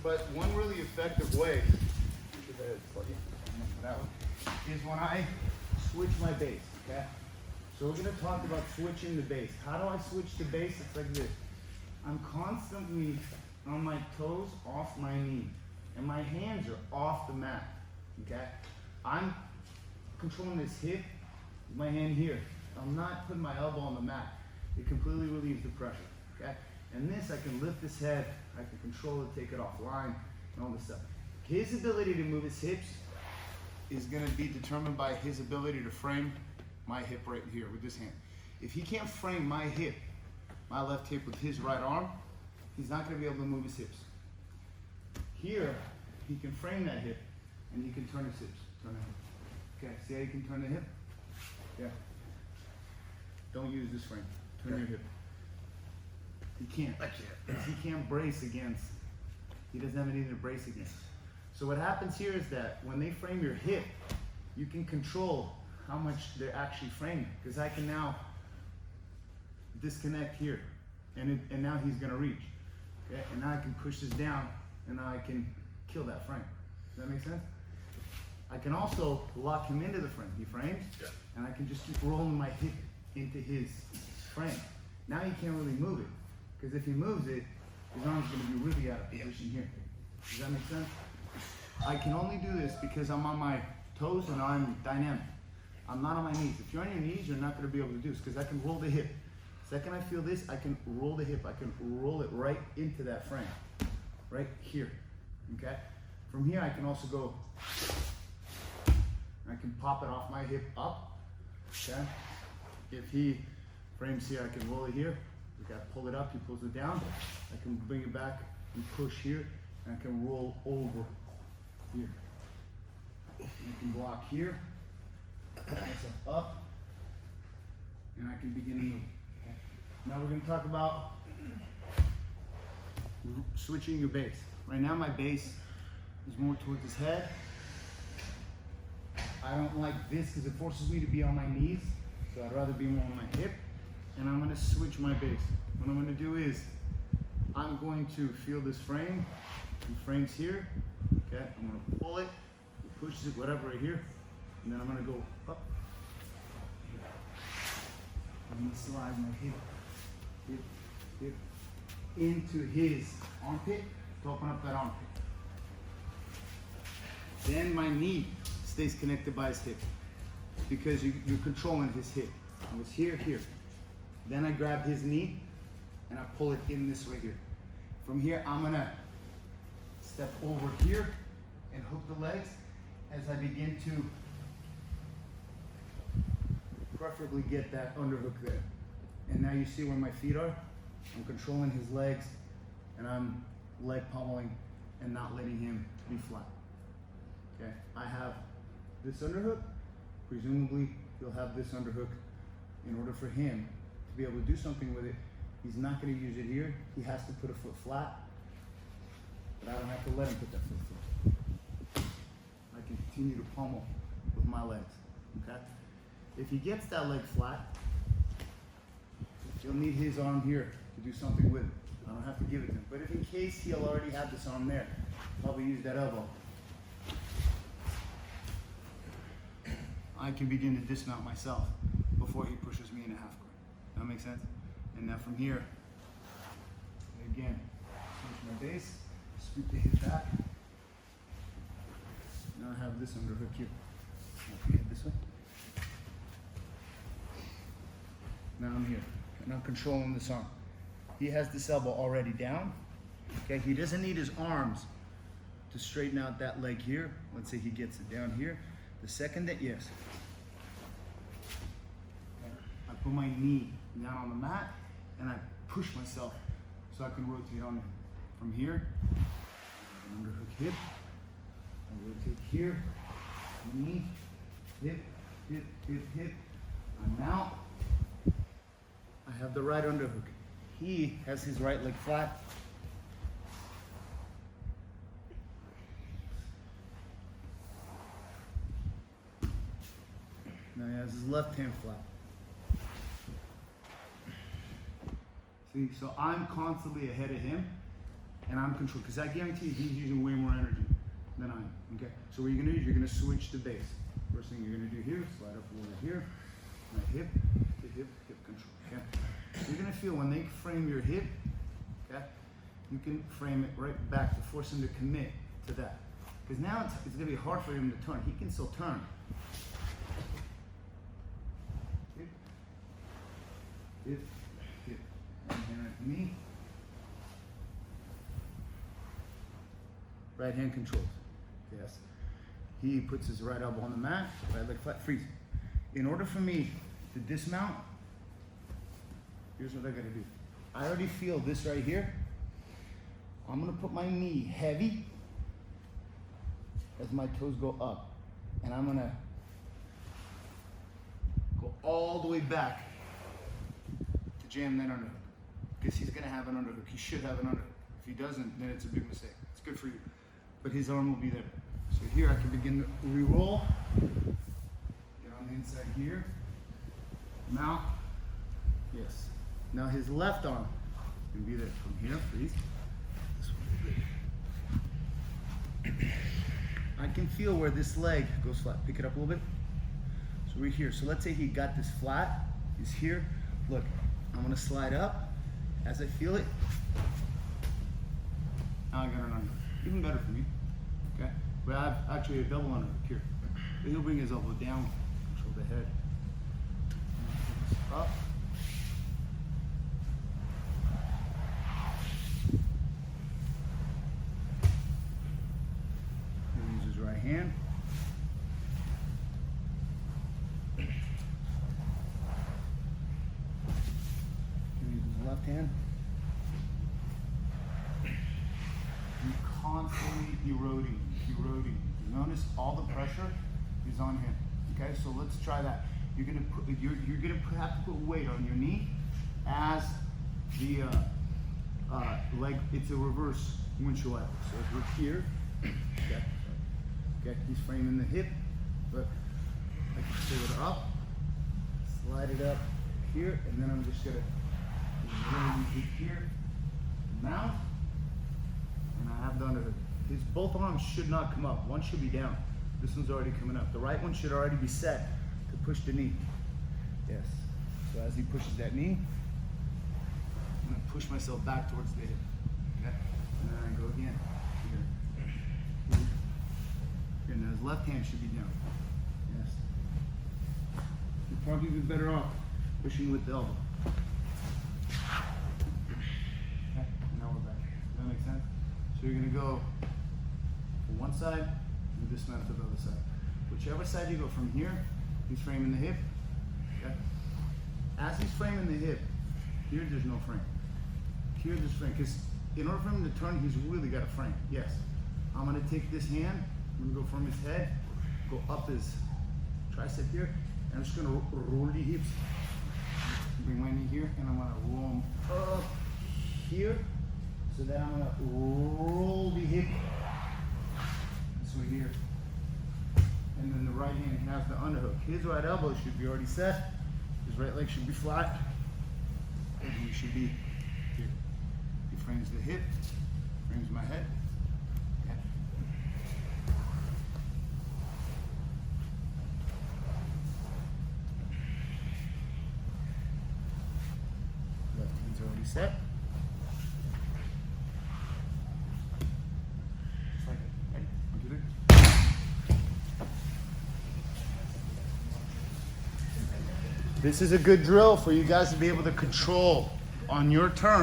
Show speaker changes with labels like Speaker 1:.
Speaker 1: But one really effective way is when I switch my base, okay? So we're gonna talk about switching the base. How do I switch the base? It's like this. I'm constantly on my toes off my knee, and my hands are off the mat, okay? I'm controlling this hip, my hand here. I'm not putting my elbow on the mat. It completely relieves the pressure, okay? And this, I can lift this head, I can control it, take it offline, and all this stuff. His ability to move his hips is gonna be determined by his ability to frame my hip right here with this hand. If he can't frame my hip, my left hip with his right arm, he's not gonna be able to move his hips. Here, he can frame that hip, and he can turn his hips, turn the hip. Okay, see how you can turn the hip? Yeah. Don't use this frame, turn your hip. He can't. I can't. Because he can't brace against. He doesn't have anything to brace against. So what happens here is that when they frame your hip, you can control how much they're actually framing. Because I can now disconnect here, and now he's gonna reach. Okay, and now I can push this down, and now I can kill that frame. Does that make sense? I can also lock him into the frame. He frames, and I can just keep rolling my hip into his frame. Now he can't really move it. Because if he moves it, his arm's going to be really out of position here. Does that make sense? I can only do this because I'm on my toes and I'm dynamic. I'm not on my knees. If you're on your knees, you're not going to be able to do this because I can roll the hip. Second I feel this, I can roll the hip. I can roll it right into that frame. Right here. Okay? From here, I can also go, I can pop it off my hip up. Okay? If he frames here, I can roll it here. We got to pull it up, he pulls it down. I can bring it back and push here, and I can roll over here. I can block here, myself up, and I can begin to move. Okay. Now we're going to talk about switching your base. Right now my base is more towards his head. I don't like this because it forces me to be on my knees, so I'd rather be more on my hip. And I'm going to switch my base. What I'm going to do is, I'm going to feel this frame. The frame's here. Okay, I'm going to pull it, push it, whatever right here, and then I'm going to go up. I'm going to slide my hip into his armpit to open up that armpit. Then my knee stays connected by his hip because you're controlling his hip. It was here. Then I grab his knee and I pull it in this way here. From here, I'm gonna step over here and hook the legs as I begin to preferably get that underhook there. And now you see where my feet are? I'm controlling his legs and I'm leg pummeling and not letting him be flat. Okay, I have this underhook. Presumably, he'll have this underhook in order for him to be able to do something with it. He's not going to use it here. He has to put a foot flat, but I don't have to let him put that foot flat. I can continue to pummel with my legs, okay? If he gets that leg flat, he'll need his arm here to do something with it. I don't have to give it to him. But if in case he'll already have this arm there, probably use that elbow. I can begin to dismount myself before he pushes me in a half guard. That makes sense? And now from here, again, switch my base, scoop the hip back. Now I have this underhook here. Head this way. Now I'm here, and I'm controlling this arm. He has this elbow already down. Okay, he doesn't need his arms to straighten out that leg here. Let's say he gets it down here. The second that, yes. I put my knee down on the mat and I push myself so I can rotate on him. From here, underhook hip, I rotate here, knee, hip, I'm out. I have the right underhook. He has his right leg flat. Now he has his left hand flat. See, so I'm constantly ahead of him, and I'm controlled, because I guarantee you he's using way more energy than I am, okay? So what you're gonna do is you're gonna switch the base. First thing you're gonna do here, slide up over here, right hip to hip, hip control, okay? So you're gonna feel when they frame your hip, okay? You can frame it right back to force him to commit to that. Because now it's gonna be hard for him to turn. He can still turn. Hip, hip, hip. Right hand right to me. Right hand controls. Yes. He puts his right elbow on the mat, right leg flat, freeze. In order for me to dismount, here's what I gotta do. I already feel this right here. I'm gonna put my knee heavy as my toes go up. And I'm gonna go all the way back to jam that underhook. Because he's gonna have an underhook. He should have an underhook. If he doesn't, then it's a big mistake. It's good for you. But his arm will be there. So here I can begin to re-roll. Get on the inside here. Mount. Yes. Now his left arm can be there. From here, freeze. I can feel where this leg goes flat. Pick it up a little bit. So we're here. So let's say he got this flat. He's here. Look, I'm gonna slide up. As I feel it, now I got an underhook. Even better for me. Okay? But I have actually a double underhook here. But he'll bring his elbow down, control the head. Up. Hand. Use his left hand. You're constantly eroding. You notice all the pressure is on him. Okay, so let's try that. You're gonna have to put weight on your knee as the leg. It's a reverse windshield wiper. So if we're here, okay. Okay, he's framing the hip, but I can pull it up, slide it up here, and then I'm just gonna really hit here, mount, and I have the underhook. His both arms should not come up. One should be down. This one's already coming up. The right one should already be set to push the knee. Yes. So as he pushes that knee, I'm gonna push myself back towards the hip. Okay? And then I go again. Here. And his left hand should be down. Yes. You'd probably be better off pushing with the elbow. Okay, now we're back. Does that make sense? So you're gonna go from one side and dismount to the other side. Whichever side you go from here, he's framing the hip. Okay? As he's framing the hip, here there's no frame. Here there's frame. Because in order for him to turn, he's really got a frame. Yes. I'm gonna take this hand. I'm gonna go from his head, go up his tricep here, and I'm just gonna roll the hips. Bring my knee here, and I'm gonna roll him up here, so that I'm gonna roll the hip this way here. And then the right hand has the underhook. His right elbow should be already set. His right leg should be flat. And he should be here. He frames the hip, frames my head. Already set. Just like it. Ready? 1, 2, 3. This is a good drill for you guys to be able to control on your turn.